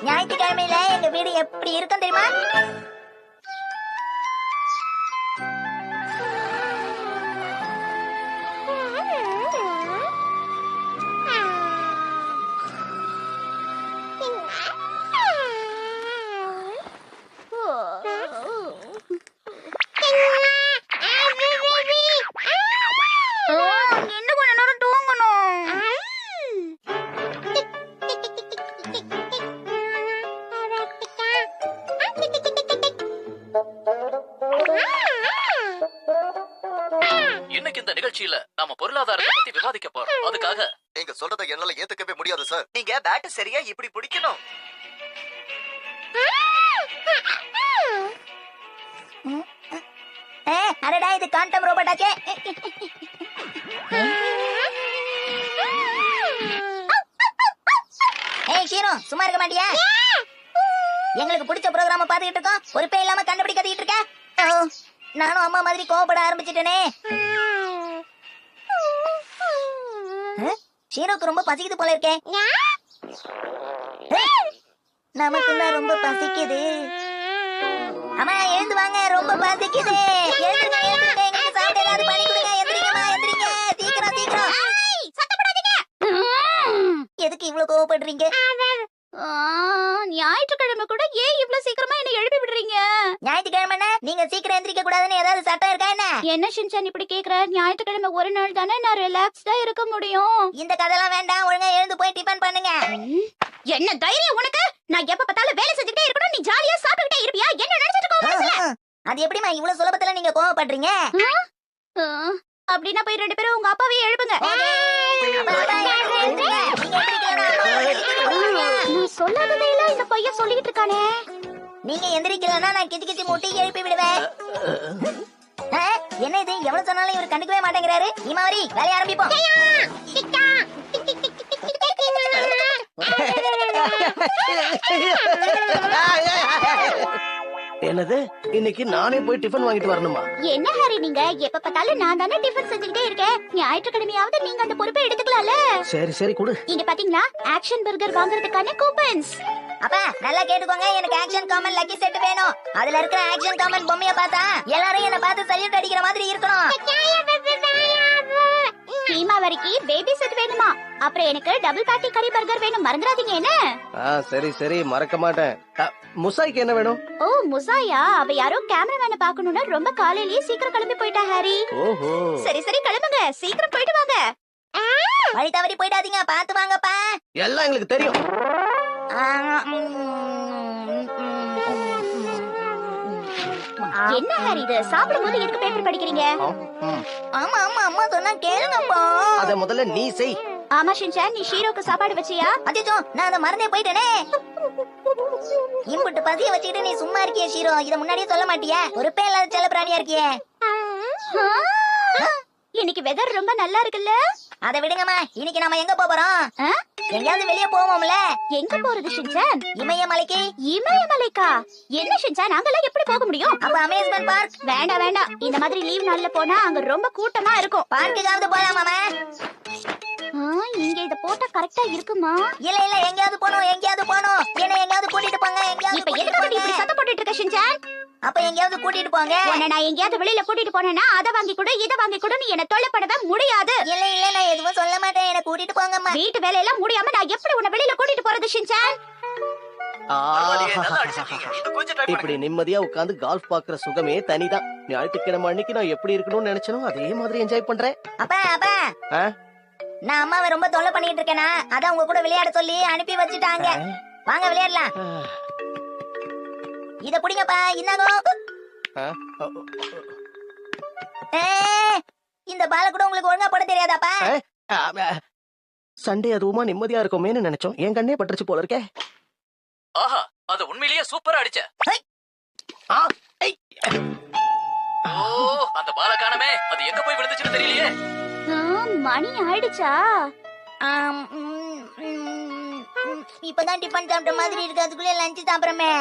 ஞாயிற்றுக்கிழமையில எங்க வீடு எப்படி இருக்கும் தெரியுமா? என்ன கொஞ்ச நேரம் தூங்கணும். இன்னைக்கு இந்த நிகழ்ச்சியில நாம பொருளாதாரத்தை பத்தி விவாதிக்க போறோம். அதுக்காக நீங்க சொல்றதை என்னால ஏத்துக்கவே முடியாது சார். நீங்க பேட் சரியா இப்படி பிடிக்கணும். அடடா, இது காண்டம் ரோபோட்டாச்சே. ஏய் ஷீனு, சும்மா இருக்க மாட்டியா? எங்களுக்கு பிடிச்ச ப்ரோகிராம பாத்துக்கிட்டு இருக்கோம், பொறுப்பே இல்லாம கண்டுபிடி கத்திக்கிட்டு இருக்க. நானும் அம்மா மாதிரி கோவப்பட ஆரம்பிச்சிட்டேனே. ஷீனுக்கு ரொம்ப பசிக்குது போல இருக்கே. நமக்கு தான் ரொம்ப பசிக்குது. அம்மா எழுந்து வாங்க, ரொம்ப பசிக்குது. எழுந்துங்க, எழுந்துங்க, எங்களுக்கு சாப்பிட ஏதாவது பண்ணி கொடுங்க. எந்திரிங்கம்மா, எந்திரிங்க, சீக்கிரம் சீக்கிரம். எதுக்கு இவ்வளவு கோவப்படுறீங்க? ஞாயிற்றுக்கிழமை கூட ஏன் இவ்வளவு சீக்கிரமா என்ன எழுப்பி விடுறீங்க? ஞாயிற்றுக்கிழமை நீங்க சீக்கிரம் எந்திரிக்க கூடாதுன்னு ஏதாவது சட்டம் இருக்கா என்ன? என்ன ஷின்சான் இப்படி கேக்குற? ஞாயிற்றுக்கிழமை ஒரு நாள் தானே நான் ரிலாக்ஸ்டா இருக்க முடியும். இந்த கதைலாம் வேண்டாம், ஒழுங்கா எழுந்து போய் டிபன் பண்ணுங்க. என்ன தைரியம் உனக்கு? நான் எப்ப பார்த்தாலும் வேலை செஞ்சுட்டே இருக்கணும், நீ ஜாலியா சாப்பிட்டுட்டே இருப்பியா? என்ன நினைச்சிட்டு இருக்க? அது எப்படிமா இவ்வளவு சுலபத்துல நீங்க கோவப்படுறீங்க? அப்படின்னா போய் 2 பேரும் உங்க அப்பாவையே எழுப்புங்க. நான் சொல்லாததே இல்ல இந்த பையன் சொல்லிட்டு இருக்கானே. நீங்க எந்திரிக்கலன்னா நான் கிச்சு கிச்சு மூட்டி எழுப்பி விடுவேன். என்ன இது, எவ்வளவு சொன்னாலும் இவர் கண்டுக்கவே மாட்டேங்கிறாரு. இமாரி, வேலைய ஆரம்பிப்போம். என்னது, இன்னைக்கு நானே போய் டிஃபன் வாங்கிட்டு வரணுமா? என்ன ஹரி, நீங்க எப்ப பார்த்தாலும் நான் தானே டிஃபன் செஞ்சுக்கிட்டே இருக்கேன். ஞாயிற்றுக்கிழமையாவது நீங்க அந்த பொறுப்பை எடுத்துக்கலாம்ல. சரி சரி கொடு. இங்க பாத்தீங்களா, ஆக்ஷன் பர்கர் வாங்குறதுக்கான கூப்பன்ஸ். அப்பா நல்லா கேட்டுக்கோங்க, எனக்கு ஆக்ஷன் காமன் லக்கி செட் வேணும். அதுல இருக்கிற ஆக்ஷன் காமன் பொம்மைய பார்த்தா எல்லாரும் என்ன பார்த்து சல்யூட் அடிக்கிற மாதிரி இருக்கணும். ஹீமாவரிக்கு பேபி செட் வேணுமா? அப்புறம் எனக்கு டபுள் பேட்டி கறி பர்கர் வேணும், மறந்துடாதீங்க என்ன? சரி சரி மறக்க மாட்டேன். முசாய்க்கு என்ன வேணும்? ஓ முசாயா, அவ யாரோ கேமராமேனை பார்க்கணும்னா ரொம்ப காலையிலேயே சீக்கிரம் கிளம்பி போயிட்டா ஹாரி. ஓஹோ. சரி சரி கிளம்புங்க, சீக்கிரம் போயிட்டு வாங்க. வழி தவறி போயிடாதீங்க, பாத்து வாங்கப்பா. எல்லாம் எங்களுக்கு தெரியும். என்ன ஹாரி இது, சாப்பிடும்போது எதுக்கு பேப்பர் படிக்கிறீங்க? ஆமா ஆமா, அம்மா சொன்னா கேளுங்கப்பா. அத முதல்ல நீ செய். ஆமா ஷின்சான், நீ ஷீரோக்கு சாப்பாடு வச்சியா? அச்சோ, நான் அந்த மறந்தே போயிட்டேனே. இம்புட்டு பசிய வச்சுக்கிட்டு நீ சும்மா இருக்கியே ஷீரோ, இத முன்னாடியே சொல்ல மாட்டியா? பொறுப்பே இல்லாத செல்ல பிராணியா இருக்கியே. இன்னைக்கு வெதர் ரொம்ப நல்லா இருக்குல்ல? அதை விடுங்கம்மா, இன்னைக்கு நாம எங்க போறோம்? எங்கயாவது வெளியே போவோம்ல. எங்க போறது ஷின்சான்? இமயமலைக்கு. இமயமலைக்கா? என்ன ஷின்சான், அங்கெல்லாம் எப்படி போக முடியும்? அப்ப அமேஸ்மெண்ட் பார்க். வேண்டாம் வேண்டாம், இந்த மாதிரி லீவ் நாள்ல போனா அங்க ரொம்ப கூட்டமா இருக்கும். பார்க்குக்காவது போலாமாமா? இங்க இத போட்டா கரெக்டா இருக்குமா? இல்ல இல்ல, எங்கயாவது போணும், எங்கயாவது போணும். என்ன எங்கயாவது கூட்டிட்டு போங்க, எங்கயாவது. இப்ப எதுக்கு நீ இப்படி சத்தம் போட்டுட்டு இருக்க ஷின்சான்? அப்ப எங்கயாவது கூட்டிட்டு போங்க. உன்னை நான் எங்கயாவது வெளியில கூட்டிட்டு போனேன்னா அத வாங்கி கொடு இத வாங்கி கொடு நீ என்ன தொல்லை பண்ணவே முடியாது. இல்ல இல்ல, நான் எதுவும் சொல்ல மாட்டேன், என்ன கூட்டிட்டு போங்கம்மா. வீட்டு வேலையெல்லாம் முடியாம நான் எப்படி உன்னை வெளியில கூட்டிட்டு போறது ஷின்சான்? இப்படி நிம்மதியா உட்கார்ந்து கால்ஃப் பாக்குற சுகமே தனிதான். ஞாயிற்றுக்கிழமை அன்னைக்கு நான் எப்படி இருக்கணும்னு நினைச்சனோ அதே மாதிரி என்ஜாய் பண்றேன். அப்பா அப்பா, நான் அம்மாவை ரொம்ப தொல்லை பண்ணிட்டு இருக்கேனா, அதான் உங்க கூட விளையாட சொல்லி அனுப்பி வச்சுட்டாங்க. வாங்க விளையாடலாம். இத புடிங்கப்பா, இந்தாங்க. இந்த பால கூட உங்களுக்கு ஒழுங்கா போட தெரியாதாப்பா? சண்டே அதுவுமா நிம்மதியா இருக்குமேன்னு நினைச்சோம், என் கண்ணே பட்டுருச்சு போல இருக்கே. ஆஹா, அது உண்மையிலேயே சூப்பரா அடிச்ச. அந்த பால காணமே, அது எங்க போய் விழுந்துச்சுன்னு தெரியலையே. மணி ஆயிடுச்சா? இப்பதான் டிபன் சாப்பிட்ட மாதிரி இருக்கு, அதுக்குள்ளே லஞ்ச் சாப்பிடுறமே.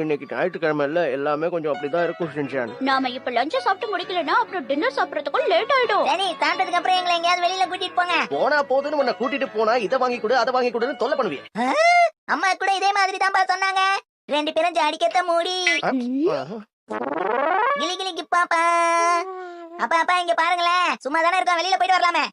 இன்னைக்கு ஞாயிற்றுக்கிழமை இல்ல, எல்லாமே கொஞ்சம் அப்படிதான் இருக்கும் ஷின்சான். நாம இப்ப லஞ்ச சாப்பிட்டு முடிக்கலனா அப்புறம் டின்னர் சாப்பிடறதுக்கு லேட் ஆயிடும். சரி, சாப்பிட்டதுக்கு அப்புறம் எங்களை எங்கேயாவது வெளியில கூட்டிட்டு போங்க. போனா போதுன்னு உன்னை கூட்டிட்டு போனா இதை வாங்கி கொடு அதை வாங்கி கொடுன்னு தொல்லை பண்ணுவீங்க. அம்மா கூட இதே மாதிரி தான்ப்பா சொன்னாங்க. 2 பேரும் ஜாடிக்கத்த மூடி கிளி கிளிக்கு பாப்பா. அப்பா இங்க பாருங்களேன், சும்மா தானே இருக்கோம், வெளியில போயிட்டு வரலாமே.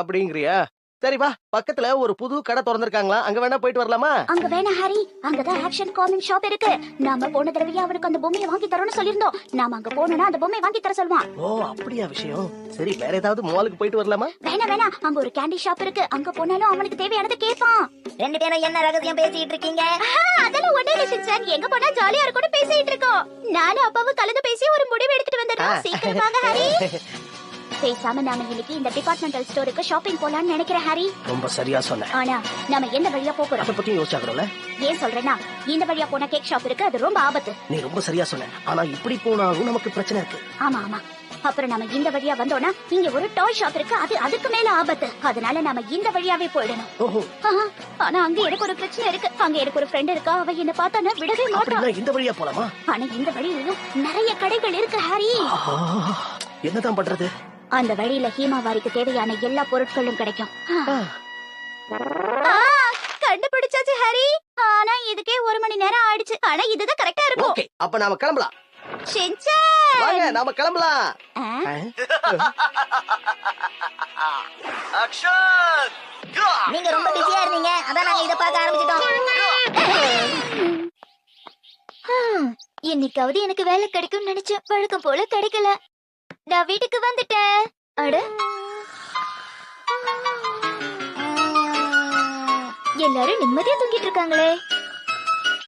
அப்படிங்கிறியா? சரி வா, பக்கத்துல ஒரு புது கடை திறந்திருக்காங்களா, அங்க வேணா போயிட்டு வரலாமா? அங்க வேணா ஹாரி, அங்கதான் ஆக்ஷன் காமிக் ஷாப் இருக்கு. நாம போன தடவையே அவனுக்கு அந்த பொம்மையை வாங்கி தரோம்னு சொல்லிருந்தோம். நாம அங்க போனோம்னா அந்த பொம்மையை வாங்கி தர சொல்லுவான். ஓ அப்படியா விஷயம். சரி வேற ஏதாவது மாலுக்கு போயிட்டு வரலாமா? வேணா அங்க ஒரு கேண்டி ஷாப் இருக்கு. அங்க போனாலும் அவனுக்கு தேவையானதை கேட்பான். 2 பேரும் என்ன ரகசியம் பேசிட்டு இருக்கீங்க? அதெல்லாம் ஒண்ணே இல்ல சின்சான், எங்க போனா ஜாலியா இருக்கும்னு பேசிட்டு இருக்கோம். நானும் அப்பாவும் கலந்து பேசி ஒரு முடிவு எடுத்துட்டு வந்துடுறோம். சீக்கிரம் வாங்க ஹாரி. பேசாம நாம இன்னைக்கு இந்த டிபார்ட்மெண்டல் ஸ்டோருக்கு ஷாப்பிங் போலாம்னு நினைக்கிறேன் ஹாரி. ரொம்ப சரியா சொன்ன. ஆனா நாம எந்த வழியா போறோம் அத பத்தி யோசிச்சாகறோம்ல. ஏன் சொல்றேன்னா, இந்த வழியா போனா கேக் ஷாப் இருக்கு, அது ரொம்ப ஆபத்து. நீ ரொம்ப சரியா சொன்ன. ஆனா இப்படி போனாலும் நமக்கு பிரச்சனை இருக்கு. ஆமா அப்புறம் நம்ம இந்த வழியா வந்தோம்னா இங்க ஒரு டாய் ஷாப் இருக்கு, அது அதுக்கு மேல ஆபத்து. அதனால நாம இந்த வழியாவே போயிடணும். ஓஹோ. ஆனா அங்க எனக்கு ஒரு பிரச்சனை இருக்கு. அங்க எனக்கு ஒரு ஃப்ரெண்ட் இருக்கா, அவ என்ன பார்த்தானா விடவே மாட்டா. அப்படினா இந்த வழியா போலாமா? ஆனா இந்த வழியிலும் நிறைய கடைகள் இருக்கு ஹாரி. என்னதான் பண்றது? அந்த வழியில ஹீமாவாரிக்கு தேவையான எல்லா பொருட்களும் கிடைக்கும். கண்டுபிடிச்சாச்சு ஹாரி. ஆனா இதுக்கே 1 மணி நேரம் ஆயிடுச்சு. ஆனா இதுதான் கரெக்டா இருக்கும். ஓகே, அப்ப நாம கிளம்பலாம். ஷின்சான் வாங்க நாம கிளம்பலாம். ஆக்ஷன்! நீங்க ரொம்ப பிஸியா இருந்தீங்க, அதான் நாங்க இத பார்க்க ஆரம்பிச்சிட்டோம். இன்னைக்காவது எனக்கு வேலை கிடைக்கும்னு நினைச்சேன், வழக்கம் போல கிடைக்கல. நான் வீட்டுக்கு வந்துட்டேன். அட, எல்லாரும் நிம்மதியா தூங்கிட்டு இருக்காங்களே.